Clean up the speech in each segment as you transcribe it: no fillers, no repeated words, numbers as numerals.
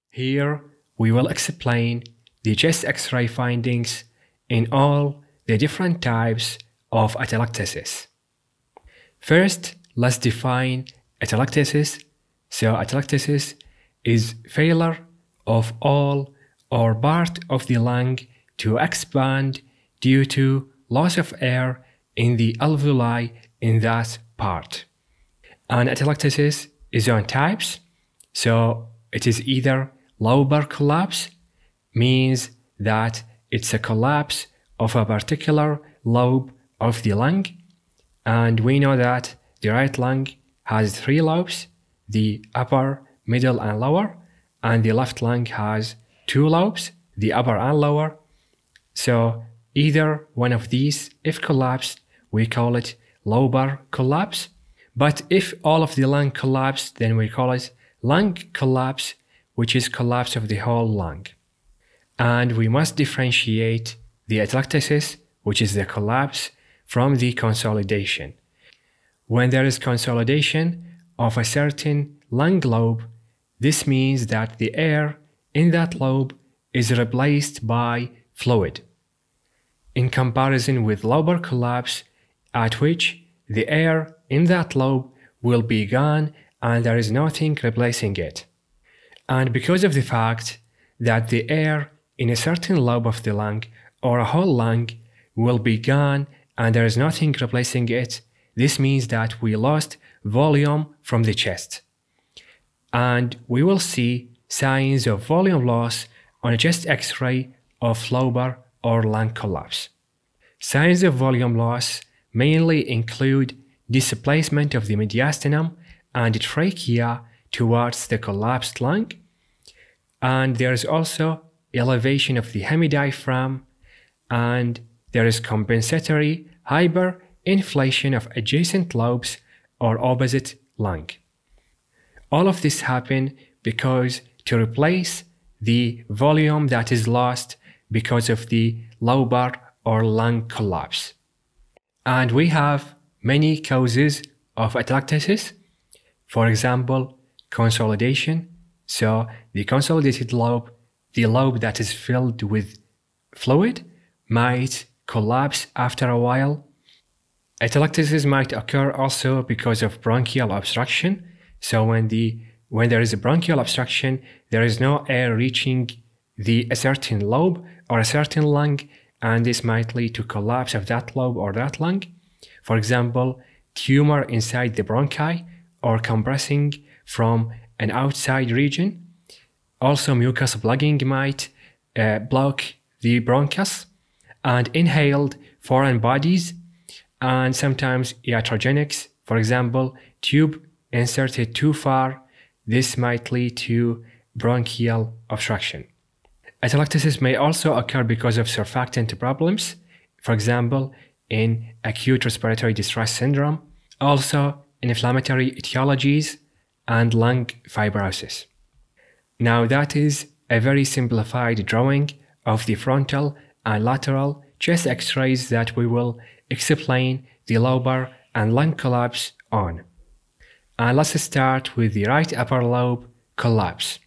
Here we will explain the chest X-ray findings in all the different types of atelectasis. First, let's define atelectasis. So atelectasis is failure of all or part of the lung to expand due to loss of air in the alveoli in that part. And atelectasis is on types, so it is either Lobar collapse, means that it's a collapse of a particular lobe of the lung, and we know that the right lung has 3 lobes, the upper, middle and lower, and the left lung has 2 lobes, the upper and lower. So either one of these, if collapsed, we call it Lobar collapse. But if all of the lung collapsed, then we call it lung collapse, which is collapse of the whole lung. And we must differentiate the atelectasis, which is the collapse, from the consolidation. When there is consolidation of a certain lung lobe, this means that the air in that lobe is replaced by fluid, in comparison with Lobar collapse, at which the air in that lobe will be gone and there is nothing replacing it. And because of the fact that the air in a certain lobe of the lung or a whole lung will be gone and there is nothing replacing it, this means that we lost volume from the chest. And we will see signs of volume loss on a chest X-ray of Lobar or lung collapse. Signs of volume loss mainly include displacement of the mediastinum and the trachea towards the collapsed lung, and there is also elevation of the hemidiaphragm, and there is compensatory hyperinflation of adjacent lobes or opposite lung. All of this happen because to replace the volume that is lost because of the lobar or lung collapse. And we have many causes of atelectasis. For example, consolidation. So the consolidated lobe, the lobe that is filled with fluid, might collapse after a while. Atelectasis might occur also because of bronchial obstruction. So when there is a bronchial obstruction, there is no air reaching a certain lobe or a certain lung, and this might lead to collapse of that lobe or that lung. For example, tumor inside the bronchi or compressing from an outside region. Also, mucus plugging might block the bronchus, and inhaled foreign bodies, and sometimes iatrogenics. For example, tube inserted too far, this might lead to bronchial obstruction. Atelectasis may also occur because of surfactant problems, for example, in acute respiratory distress syndrome, also inflammatory etiologies, and lung fibrosis. Now that is a very simplified drawing of the frontal and lateral chest X-rays that we will explain the lobar and lung collapse on. And let's start with the right upper lobe collapse.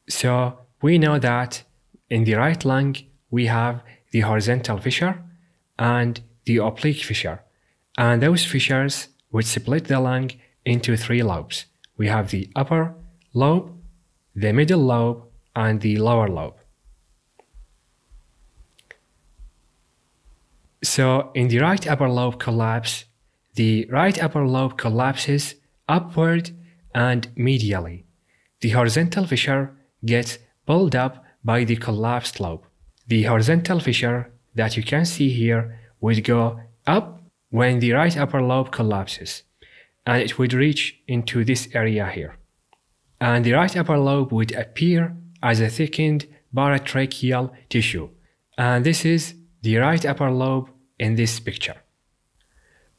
So we know that in the right lung we have the horizontal fissure and the oblique fissure, and those fissures would split the lung into 3 lobes. We have the upper lobe, the middle lobe, and the lower lobe. So in the right upper lobe collapse, the right upper lobe collapses upward and medially. The horizontal fissure gets pulled up by the collapsed lobe. The horizontal fissure that you can see here would go up when the right upper lobe collapses, and it would reach into this area here. And the right upper lobe would appear as a thickened paratracheal tissue, and this is the right upper lobe in this picture.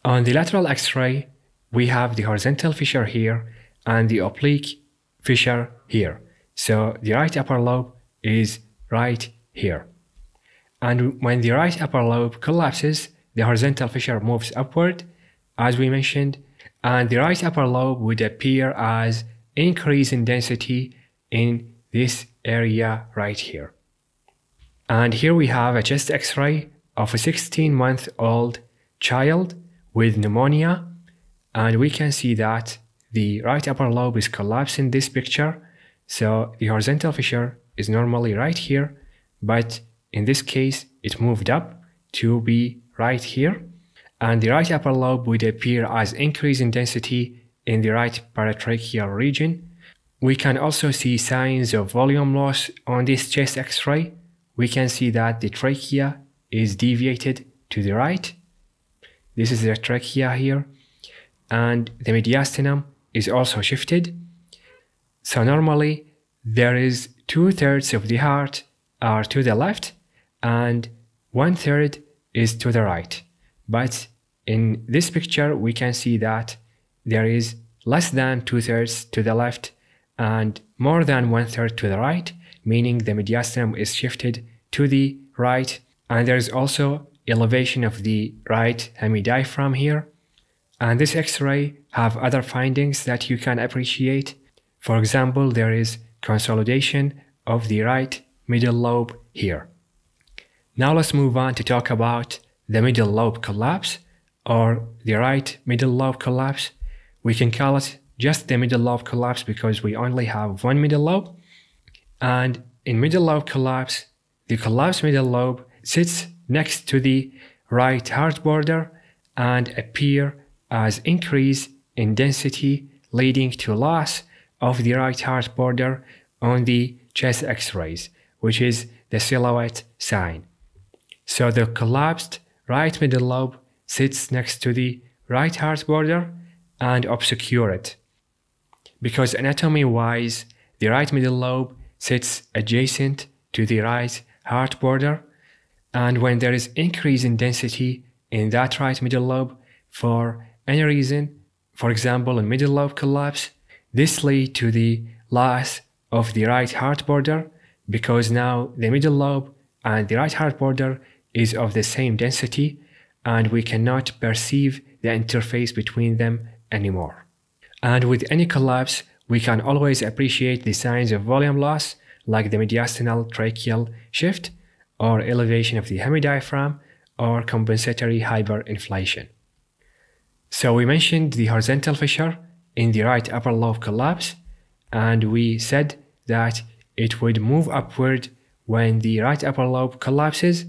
On the lateral X-ray, we have the horizontal fissure here and the oblique fissure here. So the right upper lobe is right here. And when the right upper lobe collapses, the horizontal fissure moves upward, as we mentioned, and the right upper lobe would appear as increase in density in this area right here. And here we have a chest x-ray of a 16-month-old child with pneumonia, and we can see that the right upper lobe is collapsed in this picture. So the horizontal fissure is normally right here, but in this case it moved up to be right here, and the right upper lobe would appear as increase in density in the right paratracheal region. We can also see signs of volume loss on this chest x-ray. We can see that the trachea is deviated to the right. This is the trachea here, and the mediastinum is also shifted. So normally there is 2/3 of the heart are to the left and 1/3 is to the right. But in this picture we can see that there is less than 2/3 to the left and more than 1/3 to the right, meaning the mediastinum is shifted to the right, and there is also elevation of the right hemidiaphragm here. And this x-ray have other findings that you can appreciate. For example, there is consolidation of the right middle lobe here. Now let's move on to talk about the middle lobe collapse, or the right middle lobe collapse. We can call it just the middle lobe collapse because we only have one middle lobe. And in middle lobe collapse, the collapsed middle lobe sits next to the right heart border and appear as increase in density, leading to loss of the right heart border on the chest x-rays, which is the silhouette sign. So the collapsed right middle lobe sits next to the right heart border and obscure it. Because anatomy-wise, the right middle lobe sits adjacent to the right heart border, and when there is increase in density in that right middle lobe for any reason, for example in middle lobe collapse, this leads to the loss of the right heart border, because now the middle lobe and the right heart border is of the same density and we cannot perceive the interface between them anymore. And with any collapse, we can always appreciate the signs of volume loss, like the mediastinal tracheal shift, or elevation of the hemidiaphragm, or compensatory hyperinflation. So we mentioned the horizontal fissure in the right upper lobe collapse, and we said that it would move upward when the right upper lobe collapses,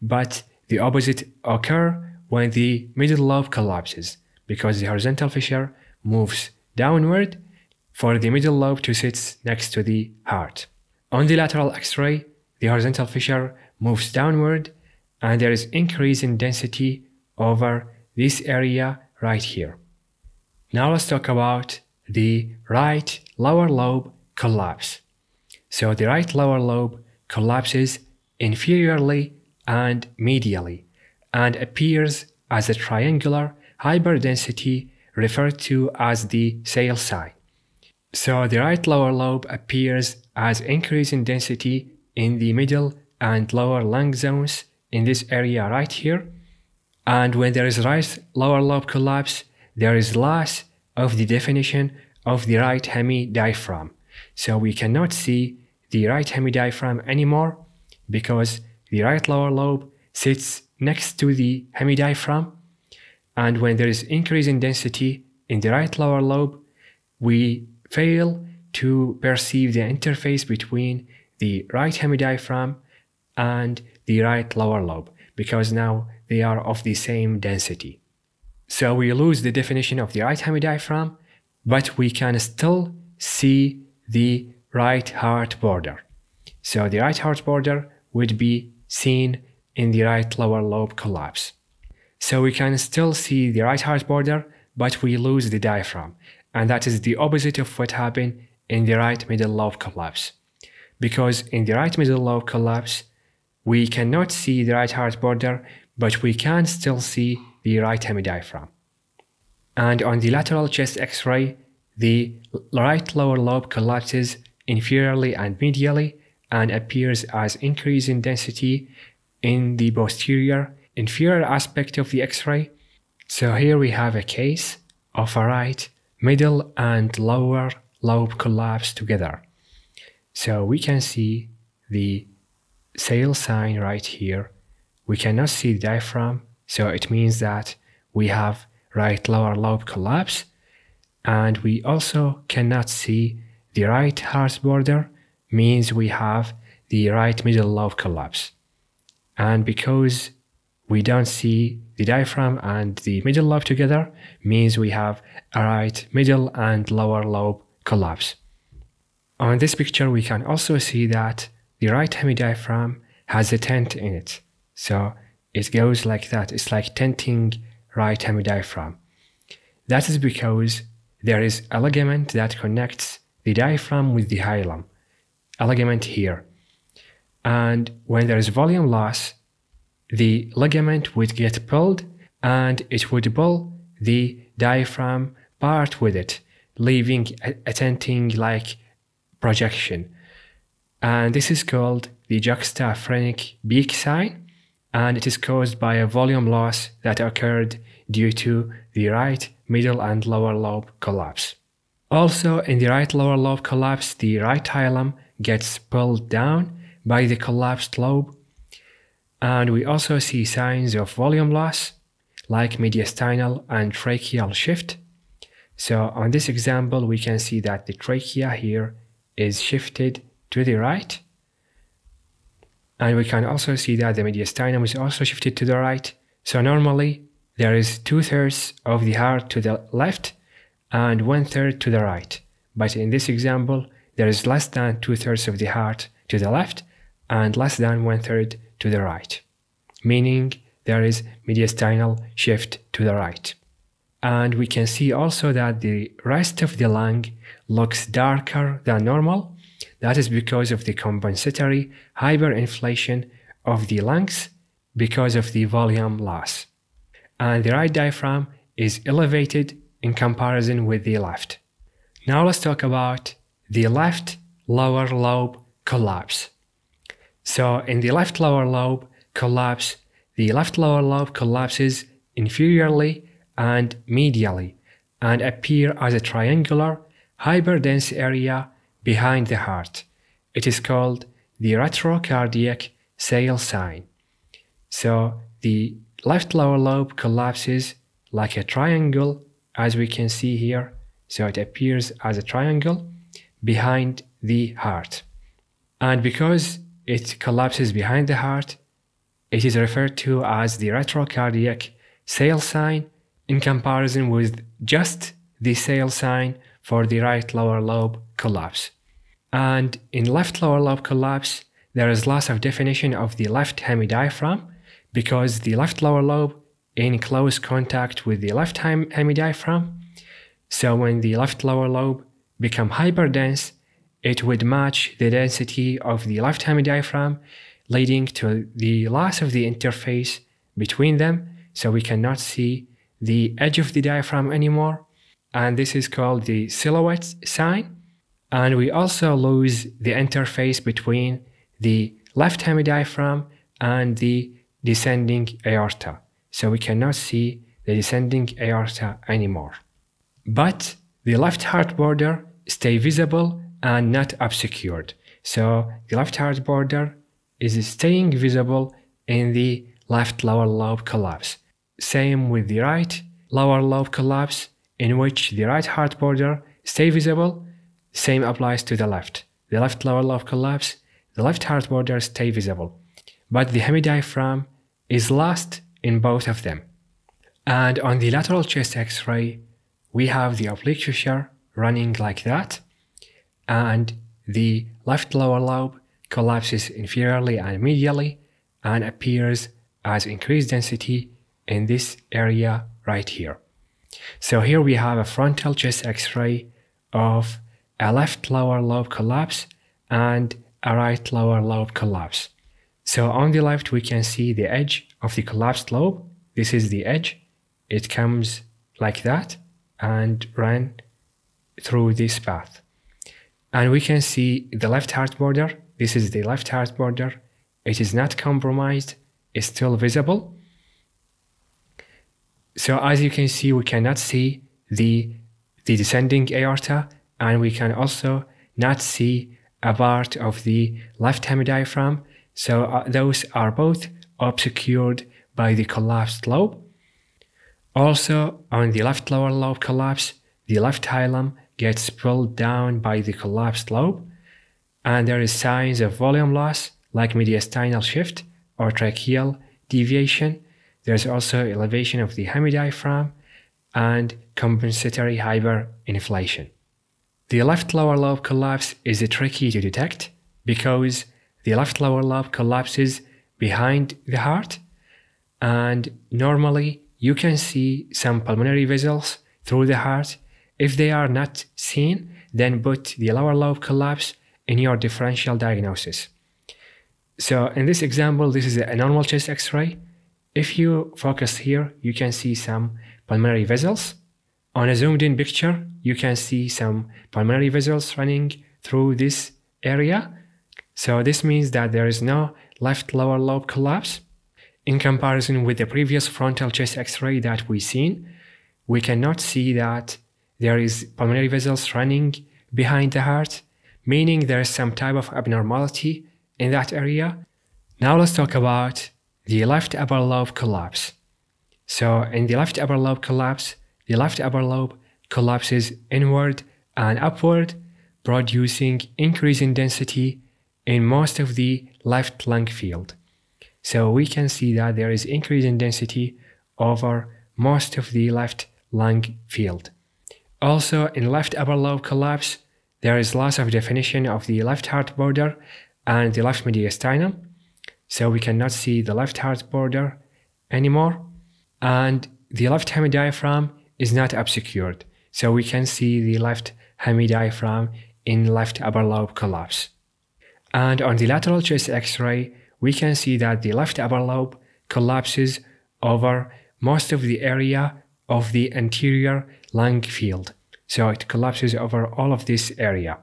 but the opposite occurs when the middle lobe collapses, because the horizontal fissure moves downward for the middle lobe to sit next to the heart. On the lateral x-ray, the horizontal fissure moves downward and there is increase in density over this area right here. Now let's talk about the right lower lobe collapse. So the right lower lobe collapses inferiorly and medially and appears as a triangular hyperdensity referred to as the sail sign. So the right lower lobe appears as increase in density in the middle and lower lung zones in this area right here. And when there is right lower lobe collapse, there is loss of the definition of the right hemidiaphragm. So we cannot see the right hemidiaphragm anymore because the right lower lobe sits next to the hemidiaphragm. And when there is increase in density in the right lower lobe, we fail to perceive the interface between the right hemidiaphragm and the right lower lobe, because now they are of the same density. So we lose the definition of the right hemidiaphragm, but we can still see the right heart border. So the right heart border would be seen in the right lower lobe collapse. So we can still see the right heart border, but we lose the diaphragm. And that is the opposite of what happened in the right middle lobe collapse. Because in the right middle lobe collapse, we cannot see the right heart border, but we can still see the right hemidiaphragm. And on the lateral chest x-ray, the right lower lobe collapses inferiorly and medially and appears as increase in density in the posterior inferior aspect of the x-ray. So here we have a case of a right middle and lower lobe collapse together. So we can see the sail sign right here. We cannot see the diaphragm, so it means that we have right lower lobe collapse, and we also cannot see the right heart border, means we have the right middle lobe collapse. And because we don't see the diaphragm and the middle lobe together, means we have a right middle and lower lobe collapse. On this picture we can also see that the right hemidiaphragm has a tent in it. So it goes like that, it's like tenting right hemidiaphragm. That is because there is a ligament that connects the diaphragm with the hilum, a ligament here. And when there is volume loss, the ligament would get pulled and it would pull the diaphragm part with it, leaving a tenting like projection. And this is called the juxtaphrenic beak sign, and it is caused by a volume loss that occurred due to the right middle and lower lobe collapse. Also, in the right lower lobe collapse, the right hilum gets pulled down by the collapsed lobe, and we also see signs of volume loss like mediastinal and tracheal shift. So on this example we can see that the trachea here is shifted to the right, and we can also see that the mediastinum is also shifted to the right. So normally there is 2/3 of the heart to the left and 1/3 to the right, but in this example there is less than 2/3 of the heart to the left and less than 1/3 to the right, meaning there is mediastinal shift to the right. And we can see also that the rest of the lung looks darker than normal. That is because of the compensatory hyperinflation of the lungs because of the volume loss. And the right diaphragm is elevated in comparison with the left. Now let's talk about the left lower lobe collapse. So in the left lower lobe collapse, the left lower lobe collapses inferiorly and medially and appear as a triangular hyperdense area behind the heart. It is called the retrocardiac sail sign. So the left lower lobe collapses like a triangle, as we can see here. So it appears as a triangle behind the heart. And because it collapses behind the heart, it is referred to as the retrocardiac sail sign in comparison with just the sail sign for the right lower lobe collapse. And in left lower lobe collapse, there is loss of definition of the left hemidiaphragm because the left lower lobe in close contact with the left hemidiaphragm. So when the left lower lobe become hyperdense, it would match the density of the left hemidiaphragm, leading to the loss of the interface between them, so we cannot see the edge of the diaphragm anymore, and this is called the silhouette sign. And we also lose the interface between the left hemidiaphragm and the descending aorta, so we cannot see the descending aorta anymore. But the left heart border stay visible and not obscured, so the left heart border is staying visible in the left lower lobe collapse. Same with the right lower lobe collapse, in which the right heart border stay visible. Same applies to the left. The left lower lobe collapse, the left heart border stay visible, but the hemidiaphragm is lost in both of them. And on the lateral chest X-ray, we have the oblique fissure running like that, and the left lower lobe collapses inferiorly and medially and appears as increased density in this area right here. So here we have a frontal chest X-ray of a left lower lobe collapse and a right lower lobe collapse. So on the left we can see the edge of the collapsed lobe. This is the edge. It comes like that and ran through this path. And we can see the left heart border. This is the left heart border. It is not compromised, it's still visible. So as you can see, we cannot see the descending aorta, and we can also not see a part of the left hemidiaphragm. So those are both obscured by the collapsed lobe. Also, on the left lower lobe collapse, the left hilum gets pulled down by the collapsed lobe, and there is signs of volume loss like mediastinal shift or tracheal deviation. There's also elevation of the hemidiaphragm and compensatory hyperinflation. The left lower lobe collapse is tricky to detect because the left lower lobe collapses behind the heart, and normally you can see some pulmonary vessels through the heart. If they are not seen, then put the lower lobe collapse in your differential diagnosis. So in this example, this is a normal chest X-ray. If you focus here, you can see some pulmonary vessels. On a zoomed in picture, you can see some pulmonary vessels running through this area. So this means that there is no left lower lobe collapse. In comparison with the previous frontal chest X-ray that we've seen, we cannot see that there is pulmonary vessels running behind the heart, meaning there is some type of abnormality in that area. Now let's talk about the left upper lobe collapse. So in the left upper lobe collapse, the left upper lobe collapses inward and upward, producing increase in density in most of the left lung field. So we can see that there is increase in density over most of the left lung field. Also, in left upper lobe collapse, there is loss of definition of the left heart border and the left mediastinum. So we cannot see the left heart border anymore. And the left hemidiaphragm is not obscured. So we can see the left hemidiaphragm in left upper lobe collapse. And on the lateral chest X-ray, we can see that the left upper lobe collapses over most of the area of the anterior lung field. So it collapses over all of this area.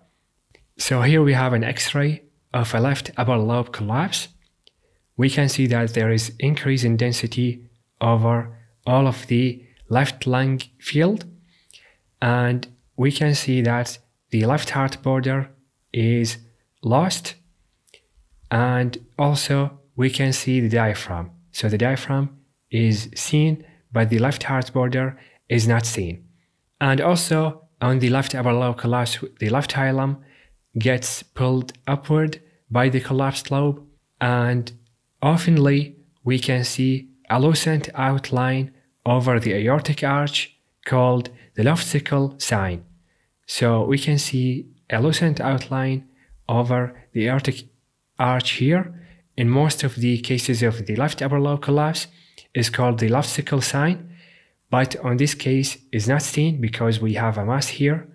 So here we have an X-ray of a left upper lobe collapse. We can see that there is increase in density over all of the left lung field. And we can see that the left heart border is lost. And also we can see the diaphragm. So the diaphragm is seen, but the left heart border is not seen. And also on the left upper lobe collapse, the left hilum gets pulled upward by the collapsed lobe, and oftenly we can see a lucent outline over the aortic arch called the Loftsicle sign. So we can see a lucent outline over the aortic arch here. In most of the cases of the left upper lobe collapse is called the Loftsicle sign, but on this case is not seen because we have a mass here.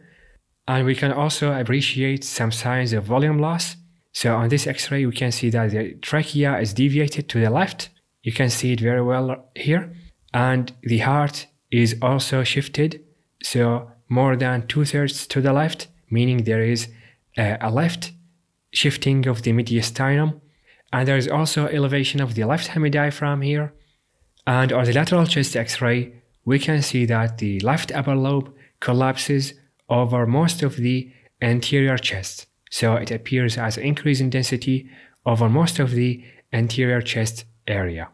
And we can also appreciate some signs of volume loss. So on this X-ray, we can see that the trachea is deviated to the left. You can see it very well here. And the heart is also shifted. So more than 2/3 to the left, meaning there is a left shifting of the mediastinum. And there is also elevation of the left hemidiaphragm here. And on the lateral chest X-ray, we can see that the left upper lobe collapses over most of the anterior chest. So it appears as increase in density over most of the anterior chest area.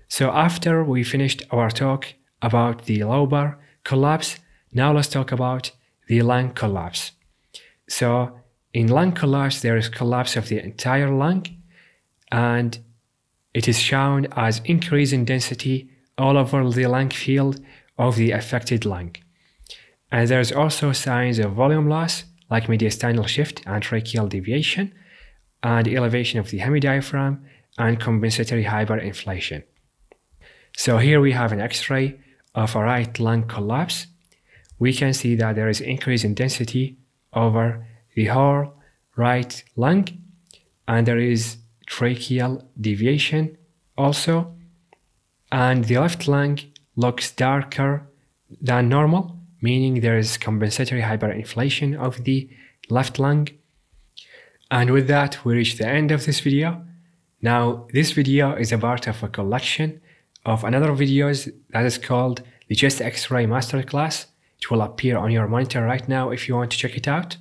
So after we finished our talk about the lobar collapse, now let's talk about the lung collapse. So in lung collapse, there is collapse of the entire lung, and it is shown as increase in density all over the lung field of the affected lung. And there's also signs of volume loss, like mediastinal shift and tracheal deviation, and elevation of the hemidiaphragm and compensatory hyperinflation. So here we have an X-ray of a right lung collapse. We can see that there is increase in density over the whole right lung, and there is tracheal deviation also. And the left lung looks darker than normal, meaning there is compensatory hyperinflation of the left lung. And with that, we reach the end of this video. Now, this video is a part of a collection of another videos that is called the Chest X-Ray Masterclass. It will appear on your monitor right now if you want to check it out.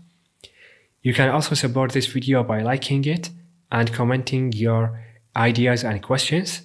You can also support this video by liking it and commenting your ideas and questions.